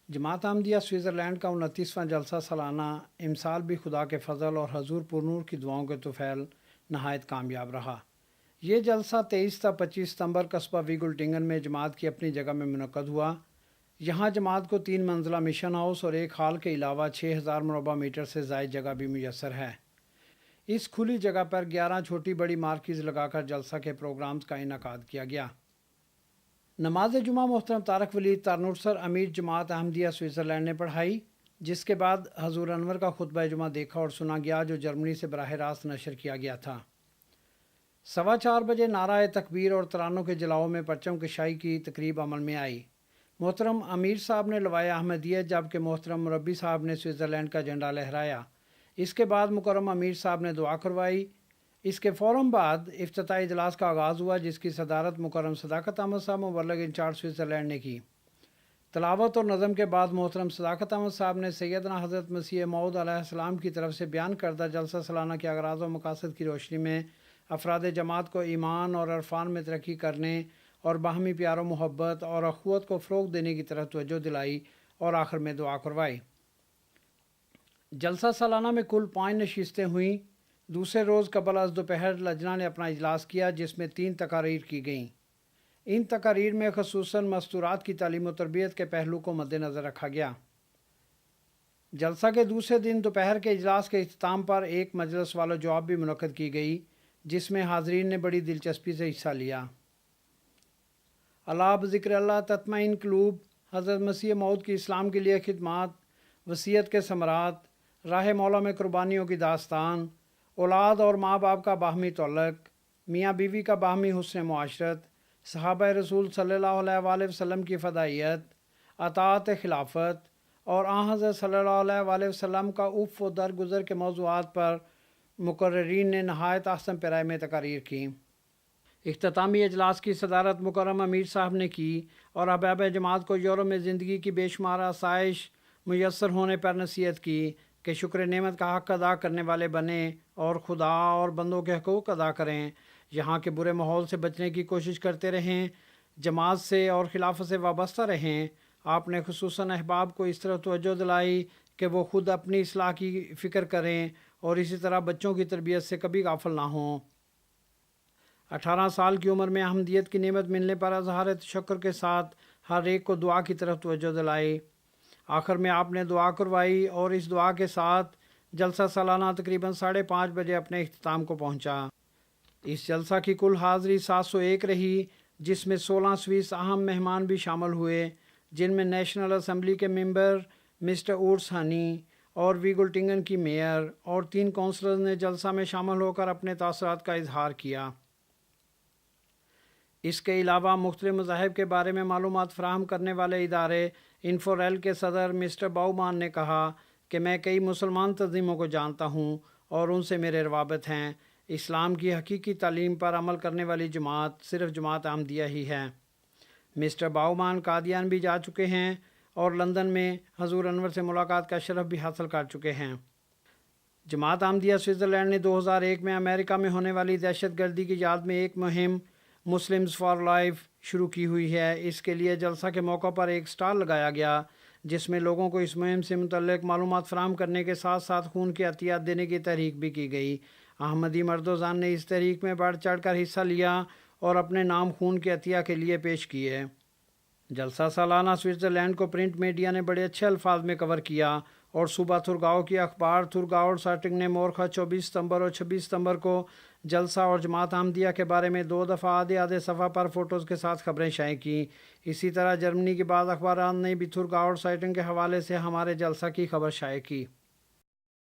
جماعت احمدیہ سوئٹزرلینڈ کا 29واں جلسہ سالانہ امسال بھی خدا کے فضل اور حضور پرنور کی دعاؤں کے طفیل نہایت کامیاب رہا۔ یہ جلسہ 23 تا 25 ستمبر قصبہ ویگلٹنگن میں جماعت کی اپنی جگہ میں منعقد ہوا۔ یہاں جماعت کو 3 منزلہ مشن ہاؤس اور ایک ہال کے علاوہ 6000 مربع میٹر سے زائد جگہ بھی میسر ہے۔ اس کھلی جگہ پر 11 چھوٹی بڑی مارکیز لگا کر جلسہ کے پروگرامز کا انعقاد کیا گیا۔ نماز جمعہ محترم طارق ولید تارنورسر امیر جماعت احمدیہ سوئٹزرلینڈ نے پڑھائی، جس کے بعد حضور انور کا خطبہ جمعہ دیکھا اور سنا گیا جو جرمنی سے براہ راست نشر کیا گیا تھا۔ 4:15 بجے نعرہ تکبیر اور ترانوں کے جلاؤ میں پرچم کشائی کی تقریب عمل میں آئی۔ محترم امیر صاحب نے لوائے احمدیت جبکہ محترم مربی صاحب نے سوئٹزرلینڈ کا جھنڈا لہرایا۔ اس کے بعد مکرم امیر صاحب نے دعا کروائی۔ اس کے فوراً بعد افتتاحی اجلاس کا آغاز ہوا، جس کی صدارت مکرم صداقت احمد صاحب مبلغ انچارج سوئٹزرلینڈ نے کی۔ تلاوت اور نظم کے بعد محترم صداقت احمد صاحب نے سیدنا حضرت مسیح موعود علیہ السلام کی طرف سے بیان کردہ جلسہ سالانہ کے اغراض و مقاصد کی روشنی میں افراد جماعت کو ایمان اور عرفان میں ترقی کرنے اور باہمی پیار و محبت اور اخوت کو فروغ دینے کی طرف توجہ دلائی اور آخر میں دعا کروائی۔ جلسہ سالانہ میں کل 5 نشستیں ہوئیں۔ دوسرے روز قبل از دوپہر لجنہ نے اپنا اجلاس کیا، جس میں 3 تقاریر کی گئیں۔ ان تقاریر میں خصوصاً مستورات کی تعلیم و تربیت کے پہلو کو مد نظر رکھا گیا۔ جلسہ کے دوسرے دن دوپہر کے اجلاس کے اختتام پر ایک مجلس سوال و جواب بھی منعقد کی گئی، جس میں حاضرین نے بڑی دلچسپی سے حصہ لیا۔ الا بذکر اللہ تطمئن قلوب، حضرت مسیح موعود کی اسلام کے لیے خدمات، وصیت کے ثمرات، راہ مولا میں قربانیوں کی داستان، اولاد اور ماں باپ کا باہمی تعلق، میاں بیوی کا باہمی حسن معاشرت، صحابہ رسول صلی اللہ علیہ وآلہ وسلم کی فدائیت، اطاعت خلافت اور آن حضرت صلی اللہ علیہ وآلہ وسلم کا عف و درگزر کے موضوعات پر مقررین نے نہایت احسن پیرائے میں تقاریر کی۔ اختتامی اجلاس کی صدارت مکرم امیر صاحب نے کی اور احباب جماعت کو یورپ میں زندگی کی بے شمار آسائش میسر ہونے پر نصیحت کی کہ شکر نعمت کا حق ادا کرنے والے بنیں اور خدا اور بندوں کے حقوق ادا کریں، یہاں کے برے ماحول سے بچنے کی کوشش کرتے رہیں، جماعت سے اور خلافت سے وابستہ رہیں۔ آپ نے خصوصاً احباب کو اس طرح توجہ دلائی کہ وہ خود اپنی اصلاح کی فکر کریں اور اسی طرح بچوں کی تربیت سے کبھی غافل نہ ہوں۔ 18 سال کی عمر میں احمدیت کی نعمت ملنے پر اظہار تشکر کے ساتھ ہر ایک کو دعا کی طرف توجہ دلائی۔ آخر میں آپ نے دعا کروائی اور اس دعا کے ساتھ جلسہ سالانہ تقریباً 5:30 بجے اپنے اختتام کو پہنچا۔ اس جلسہ کی کل حاضری 701 رہی، جس میں 16 سوئس اہم مہمان بھی شامل ہوئے، جن میں نیشنل اسمبلی کے ممبر مسٹر اورس ہنی اور ویگلٹنگن کی میئر اور 3 کونسلرز نے جلسہ میں شامل ہو کر اپنے تاثرات کا اظہار کیا۔ اس کے علاوہ مختلف مذاہب کے بارے میں معلومات فراہم کرنے والے ادارے انفوریل کے صدر مسٹر باؤمان نے کہا کہ میں کئی مسلمان تنظیموں کو جانتا ہوں اور ان سے میرے روابط ہیں۔ اسلام کی حقیقی تعلیم پر عمل کرنے والی جماعت صرف جماعت احمدیہ ہی ہے۔ مسٹر باؤمان قادیان بھی جا چکے ہیں اور لندن میں حضور انور سے ملاقات کا شرف بھی حاصل کر چکے ہیں۔ جماعت احمدیہ سوئٹزرلینڈ نے 2001 میں امریکہ میں ہونے والی دہشت گردی کی یاد میں ایک مہم مسلمز فار لائف شروع کی ہوئی ہے۔ اس کے لیے جلسہ کے موقع پر ایک سٹال لگایا گیا، جس میں لوگوں کو اس مہم سے متعلق معلومات فراہم کرنے کے ساتھ ساتھ خون کی عطیات دینے کی تحریک بھی کی گئی۔ احمدی مرد و زن نے اس تحریک میں بڑھ چڑھ کر حصہ لیا اور اپنے نام خون کے عطیہ کے لیے پیش کیے۔ جلسہ سالانہ سوئٹزرلینڈ کو پرنٹ میڈیا نے بڑے اچھے الفاظ میں کور کیا اور صوبہ تھورگاؤ کی اخبار تھورگاؤ سارٹنگ نے مورخہ 24 ستمبر اور 26 ستمبر کو جلسہ اور جماعت احمدیہ کے بارے میں 2 دفعہ آدھے صفحہ پر فوٹوز کے ساتھ خبریں شائع کیں۔ اسی طرح جرمنی کے بعض اخبارات نے بھی تھورگاؤ سارٹنگ کے حوالے سے ہمارے جلسہ کی خبر شائع کی۔